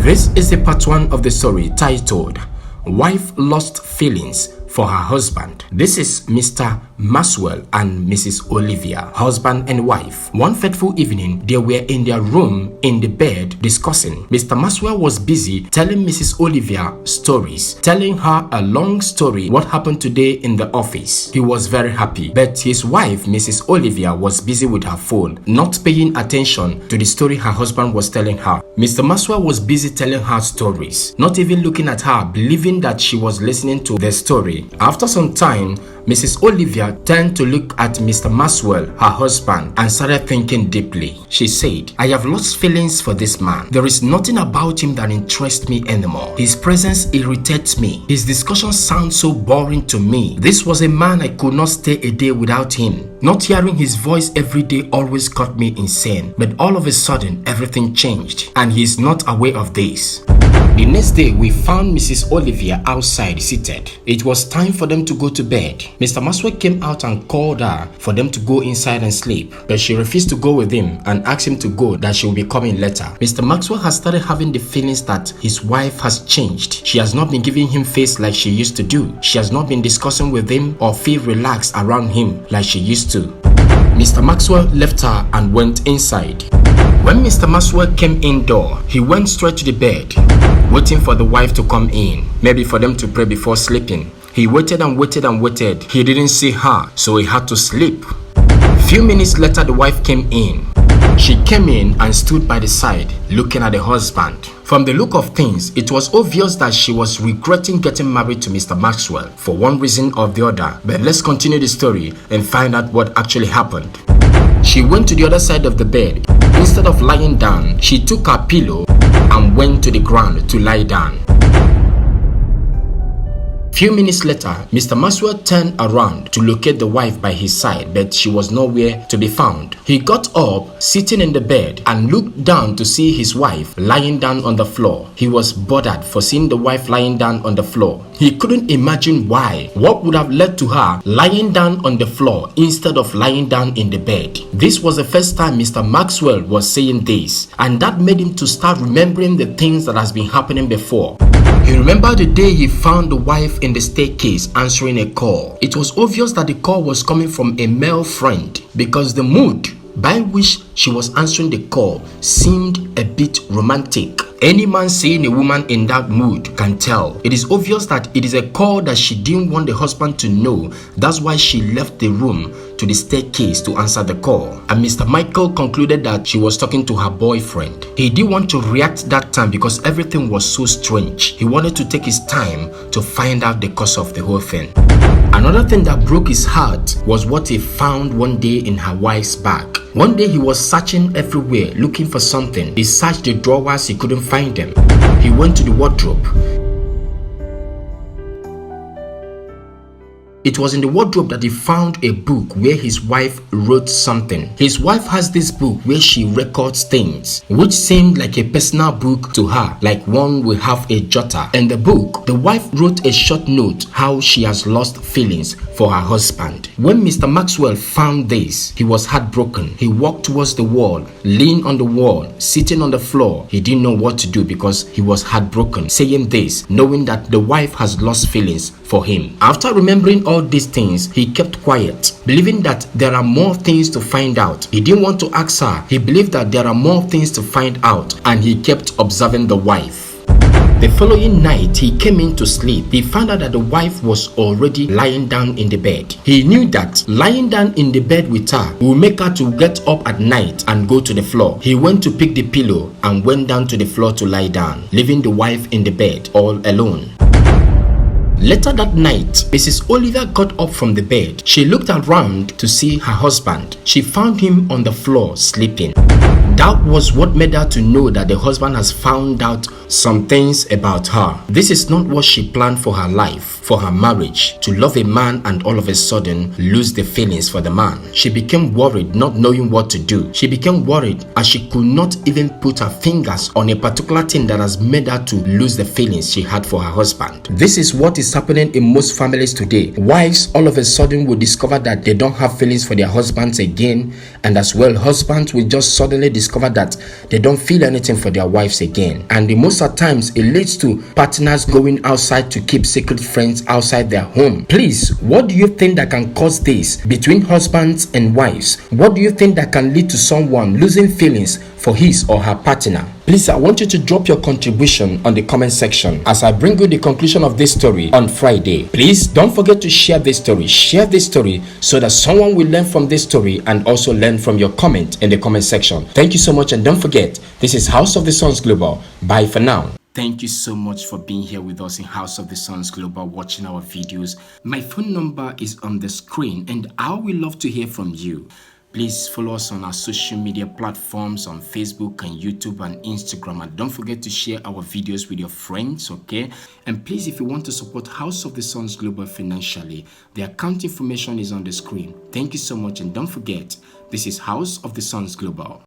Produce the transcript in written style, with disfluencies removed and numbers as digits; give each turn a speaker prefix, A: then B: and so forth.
A: This is the part 1 of the story titled Wife Lost Feelings for Her Husband. This is Mr. Maxwell and Mrs. Olivia, husband and wife. One fateful evening, they were in their room in the bed discussing. Mr. Maxwell was busy telling Mrs. Olivia stories, telling her a long story what happened today in the office. He was very happy, but his wife, Mrs. Olivia, was busy with her phone, not paying attention to the story her husband was telling her. Mr. Maxwell was busy telling her stories, not even looking at her, believing that she was listening to the story. After some time, Mrs. Olivia turned to look at Mr. Maxwell, her husband, and started thinking deeply. She said, "I have lost feelings for this man. There is nothing about him that interests me anymore. His presence irritates me. His discussions sound so boring to me. This was a man I could not stay a day without him. Not hearing his voice every day always got me insane. But all of a sudden, everything changed, and he is not aware of this." The next day, we found Mrs. Olivia outside seated. It was time for them to go to bed. Mr. Maxwell came out and called her for them to go inside and sleep, but she refused to go with him and asked him to go, that she will be coming later. Mr. Maxwell has started having the feelings that his wife has changed. She has not been giving him face like she used to do. She has not been discussing with him or feel relaxed around him like she used to. Mr. Maxwell left her and went inside. When Mr. Maxwell came indoor, he went straight to the bed, waiting for the wife to come in, maybe for them to pray before sleeping. He waited and waited and waited. He didn't see her, so he had to sleep. Few minutes later, the wife came in. She came in and stood by the side, looking at the husband. From the look of things, it was obvious that she was regretting getting married to Mr. Maxwell for one reason or the other. But let's continue the story and find out what actually happened. She went to the other side of the bed. Instead of lying down, she took her pillow and went to the ground to lie down. Few minutes later, Mr. Maxwell turned around to locate the wife by his side, but she was nowhere to be found. He got up, sitting in the bed, and looked down to see his wife lying down on the floor. He was bothered for seeing the wife lying down on the floor. He couldn't imagine why. What would have led to her lying down on the floor instead of lying down in the bed? This was the first time Mr. Maxwell was saying this, and that made him to start remembering the things that has been happening before. He remembered the day he found the wife in the staircase answering a call. It was obvious that the call was coming from a male friend because the mood by which she was answering the call seemed a bit romantic. Any man seeing a woman in that mood can tell. It is obvious that it is a call that she didn't want the husband to know. That's why she left the room to the staircase to answer the call. And Mr. Michael concluded that she was talking to her boyfriend. He didn't want to react that time because everything was so strange. He wanted to take his time to find out the cause of the whole thing. Another thing that broke his heart was what he found one day in her wife's bag. One day he was searching everywhere looking for something. He searched the drawers, he couldn't find them. He went to the wardrobe. It was in the wardrobe that he found a book where his wife wrote something. His wife has this book where she records things, which seemed like a personal book to her, like one will have a jotter. In the book, the wife wrote a short note how she has lost feelings for her husband. When Mr. Maxwell found this, he was heartbroken. He walked towards the wall, leaned on the wall, sitting on the floor. He didn't know what to do because he was heartbroken, saying this, knowing that the wife has lost feelings for him. After remembering all these things, he kept quiet, believing that there are more things to find out. He didn't want to ask her. He believed that there are more things to find out, and he kept observing the wife. The following night, he came in to sleep. He found out that the wife was already lying down in the bed. He knew that lying down in the bed with her will make her to get up at night and go to the floor. He went to pick the pillow and went down to the floor to lie down, leaving the wife in the bed all alone. Later that night, Mrs. Olivia got up from the bed. She looked around to see her husband. She found him on the floor sleeping. That was what made her to know that the husband has found out some things about her. This is not what she planned for her life, for her marriage, to love a man and all of a sudden lose the feelings for the man. She became worried, not knowing what to do. She became worried as she could not even put her fingers on a particular thing that has made her to lose the feelings she had for her husband. This is what is happening in most families today. Wives all of a sudden will discover that they don't have feelings for their husbands again, and as well husbands will just suddenly discover discover that they don't feel anything for their wives again. And the most of times it leads to partners going outside to keep secret friends outside their home. Please, what do you think that can cause this between husbands and wives? What do you think that can lead to someone losing feelings for his or her partner? Please, I want you to drop your contribution on the comment section as I bring you the conclusion of this story on Friday. Please don't forget to share this story. Share this story so that someone will learn from this story and also learn from your comment in the comment section. Thank you so much, and don't forget, this is House of the Sons Global. Bye for now. Thank you so much for being here with us in House of the Sons Global, watching our videos. My phone number is on the screen and I would love to hear from you. Please follow us on our social media platforms on Facebook and YouTube and Instagram. And don't forget to share our videos with your friends, okay? And please, if you want to support House of the Sons Global financially, the account information is on the screen. Thank you so much, and don't forget, this is House of the Sons Global.